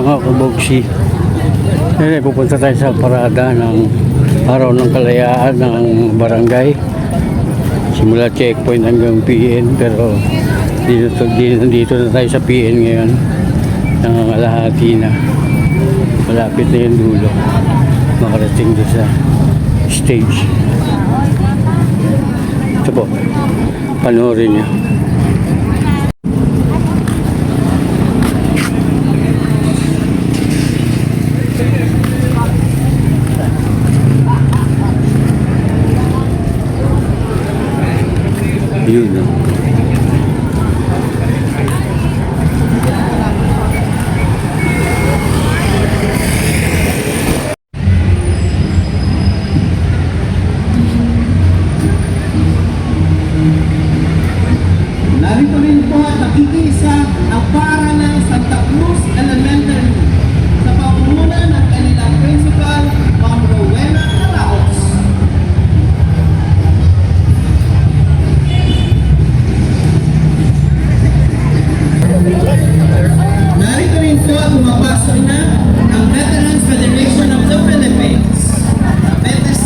mga kabogsi. Ngayon pupunta tayo sa parada ng Araw ng Kalayaan ng barangay. Simula checkpoint hanggang PN, pero dito na tayo sa PN ngayon. Nangangalahati na. Malapit na yung dulo. Makarating doon sa stage. Ito po. Panoorin niyo. Yun, no? Narito rin po at nakikisa ang paaralan Santa Cruz Elementary sa pamumuno ng kanilang principal, Ma'am Rowena Araos. Narito rin po at pumapasok na ang Veterans Federation of the Philippines. Veterans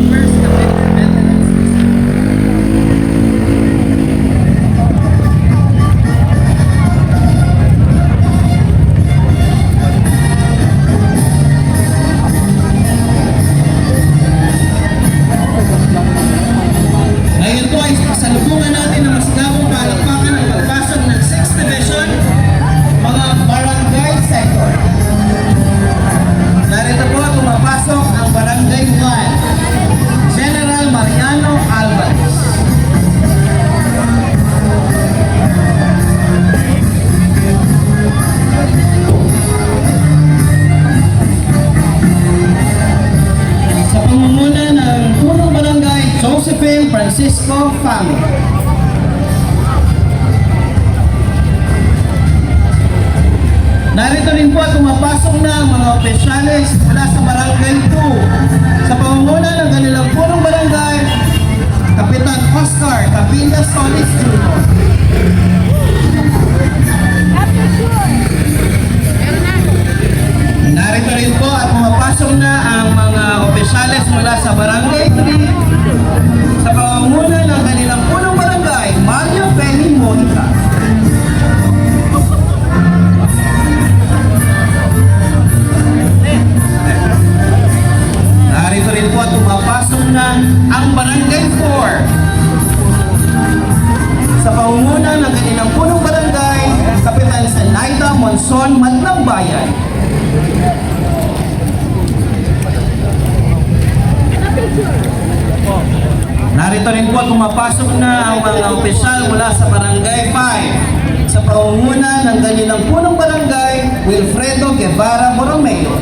First Veterans. Ngayon po ay pasalubungan natin ang masigabong palakpakan ng pagpasok ng 6th Division, mga barangay sector. Narito po pumapasok ang Barangay 1, General Mariano Alvarez. Sa pamumuno ng punong barangay, Josephine Francisco Family. Narito rin po at pumapasok na ang mga opisyales mula sa Barangay 2 sa pamumuno ng kanilang punong barangay, Kapitan Oscar Capilla Solis Jr. Narito rin po at pumapasok na ang mga opisyales mula sa Barangay 3 sa pamumuno ng kanilang punong barangay, Mario Penny Monica. Narito rin po at pumapasok na ang Barangay 4 sa pamumuno ng kanilang punong barangay, Kapitan Sanaida Monson Madlang Bayan. Narito rin po at pumapasok na ang mga opisyal mula sa Barangay 5 sa pamumuno ng kanilang punong barangay, Wilfredo Guevara Borromeo.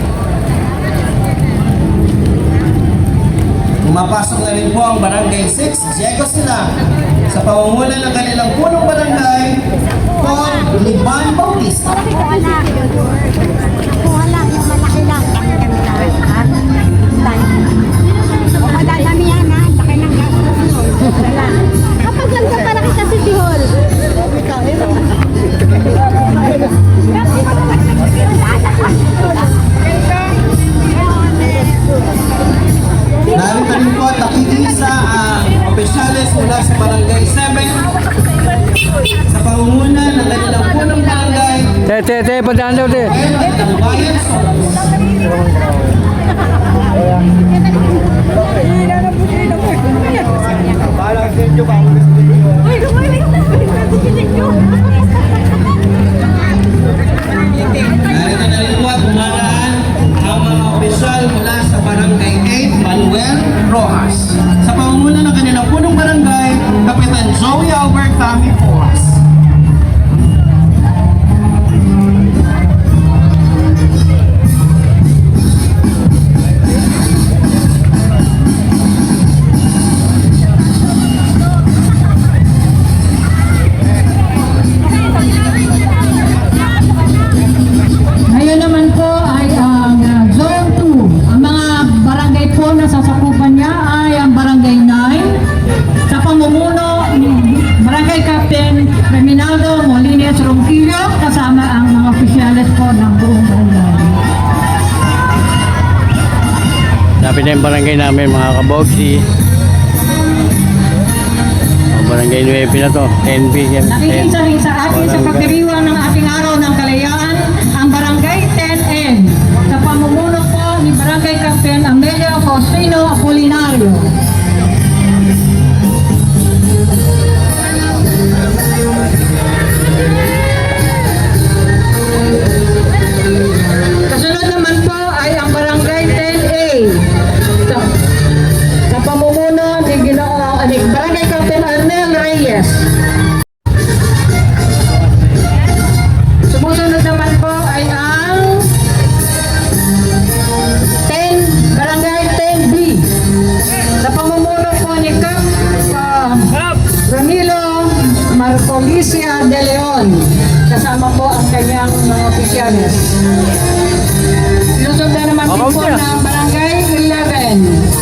Pumapasok na rin po ang Barangay 6, Diego Silang, sa pamumuno ng kanilang punong barangay, Paul Liban Bautista. Wala, yung malaki lang. Wala kami yan ha, laki ng gastos mo. Kapag lang ka pala kita sa Tihol. Narito rin po at nakikisa ang opisyales mula sa Barangay 7 sa pamumuno ng kanilang punong barangay, Padaan daw, te. ng Bayan Solos. Narito na rin po at bumaraan ang mga opisyal mula sa Barangay 8, Manuel Rojas. Sa pamumuno ng kanilang punong barangay, Kapitan Joey Albert Fami Force. yung barangay namin mga kabogsi. Barangay 9 na to, 10B yan. Nakikita rin sa atin sa pagdiriwang ng ating araw ng kalayaan, ang Barangay 10N sa pamumuno po ni Barangay Captain Amelia Faustino Apolinario. Kasunod naman po ay ang Barangay 10A sa pamumuno ni Barangay Captain Arnel Reyes. Sumusunod naman po ay ang Barangay 10B sa pamumuno po ni Ramilo Marcolicia de Leon. Kasama po ang kanyang mga opisyalis. Sinusundan naman din po ng Barangay 11.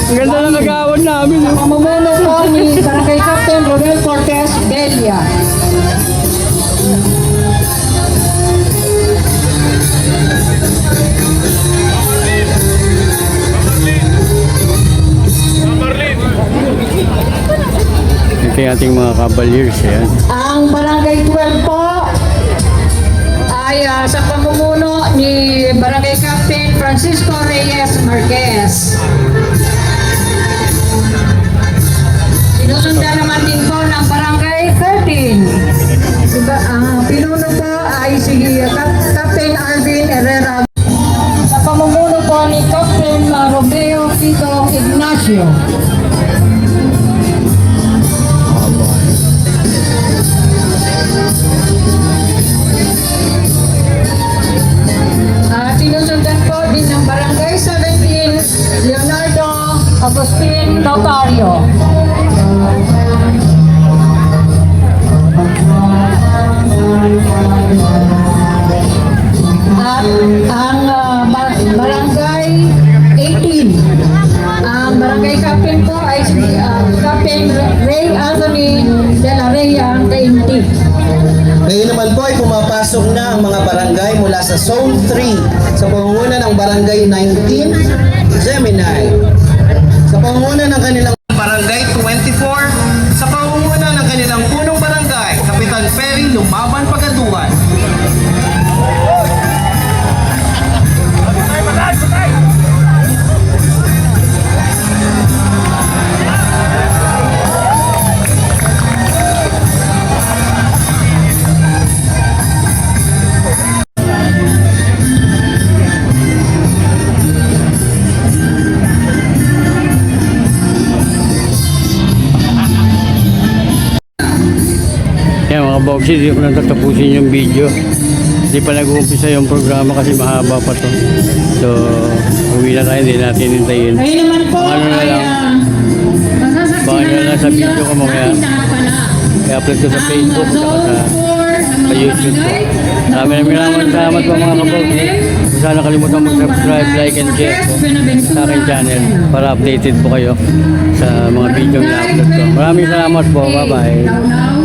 Ang ganda na nag-aawad namin. Sa pamumuno po ni Barangay Captain Rodel Cortez Delia. Ito yung ating mga cavaliers. Yan. Ang Barangay 12 po ay sa pamumuno ni Barangay Captain Francisco Reyes Marquez. Sinusundan naman din po ng Barangay 13. Diba, ang pinuno po ay si Captain Arvin Herrera. Sa pamumuno po ni Captain Romeo Tito Ignacio. Sinusundan po din ng Barangay 17, Leonardo Agustin Notario. At ang Barangay 18, ang Barangay Captain po ay si Captain Ray Anthony de la Reyes Kainti. Ngayon naman po ay pumapasok na ang mga barangay mula sa Zone 3 sa pamumuno ng Barangay 19, Gemini. Sa pamumuno ng kanilang Barangay 24, sa pamumuno ng kanilang punong barangay, Kapitan Ferry Lumaban Pagaduan. Yan mga boxy, hindi ko na tatapusin yung video. Hindi pa nag-uumpisa yung programa kasi mahaba pa to. So, uwi na tayo, hindi natin hintayin. Ngayon naman po Ano na ay lang? masasaksihan Baka nyo lang sa video ko mamaya. I-upload ko sa Facebook at sa YouTube ko. Maraming salamat po mga kaboxy. Kung sana kalimutan mag-subscribe, like, and share po sa aking channel para updated po kayo sa mga video na upload ko. Maraming salamat po. Bye-bye.